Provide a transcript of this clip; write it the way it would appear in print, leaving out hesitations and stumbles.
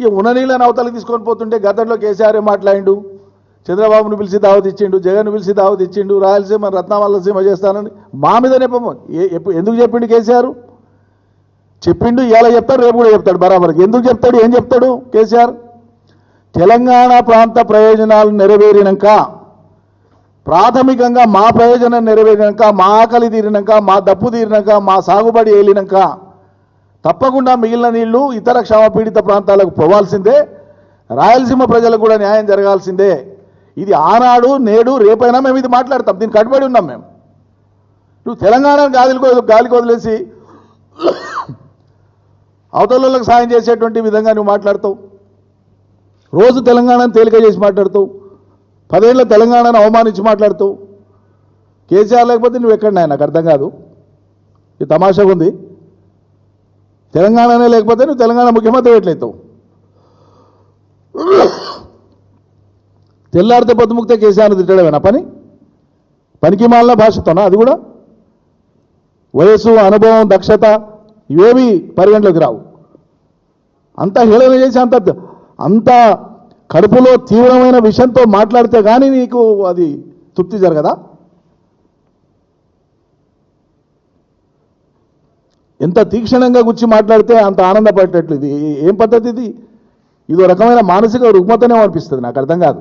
ఇక ఉన్న నీళ్ళని అవతలకి తీసుకొని పోతుంటే గతంలో కేసీఆర్ మాట్లాడిండు, చంద్రబాబును పిలిచి దావత్ ఇచ్చిండు, జగన్ను పిలిచి దావత్ ఇచ్చిండు, రాయలసీమ రత్నావల్లసీమ చేస్తానని మా మీద నెపము. ఎందుకు చెప్పిండు కేసీఆర్? చెప్పిండు, ఇవాళ చెప్తాడు, రేపు కూడా చెప్తాడు బరాబర్కి. ఎందుకు చెప్తాడు, ఏం చెప్తాడు కేసీఆర్? తెలంగాణ ప్రాంత ప్రయోజనాలు నెరవేరినాక, ప్రాథమికంగా మా ప్రయోజనం నెరవేరినాక, మా ఆకలి తీరినాక, మా దప్పు తీరినాక, మా సాగుబడి ఏలినాక తప్పకుండా మిగిలిన నీళ్లు ఇతర క్షామపీడిత ప్రాంతాలకు పోవాల్సిందే, రాయలసీమ ప్రజలకు కూడా న్యాయం జరగాల్సిందే. ఇది ఆనాడు, నేడు, రేపైనా మేము ఇది మాట్లాడతాం, దీనికి కట్టుబడి ఉన్నాం మేము. నువ్వు తెలంగాణను గాలికి వదిలేసి అవతలకు సాయం చేసేటువంటి విధంగా నువ్వు మాట్లాడతావు. రోజు తెలంగాణను తేలిక చేసి మాట్లాడుతావు, 10 ఏళ్ళ తెలంగాణను అవమానించి మాట్లాడుతావు. కేసీఆర్ లేకపోతే నువ్వు ఎక్కడన్నా నాకు అర్థం కాదు. ఇది తమాషాగా ఉంది. తెలంగాణనే లేకపోతే నువ్వు తెలంగాణ ముఖ్యమంత్రి ఎట్లయితావు? తెల్లారితే పొద్దుముక్తే కేసీఆర్ను తిట్టడమేనా పనికి మాలిన భాషతోనా? అది కూడా వయస్సు, అనుభవం, దక్షత ఇవేవి పరిగణలోకి రావు. అంత హేళన చేసి అంత కడుపులో తీవ్రమైన విషయంతో మాట్లాడితే కానీ నీకు అది తృప్తి జరగదా? ఎంత తీక్షణంగా గుచ్చి మాట్లాడితే అంత ఆనందపడేటట్లు. ఇది ఏం పద్ధతి? ఇది ఒక రకమైన మానసిక రుగ్మతనే అనిపిస్తుంది, నాకు అర్థం కాదు.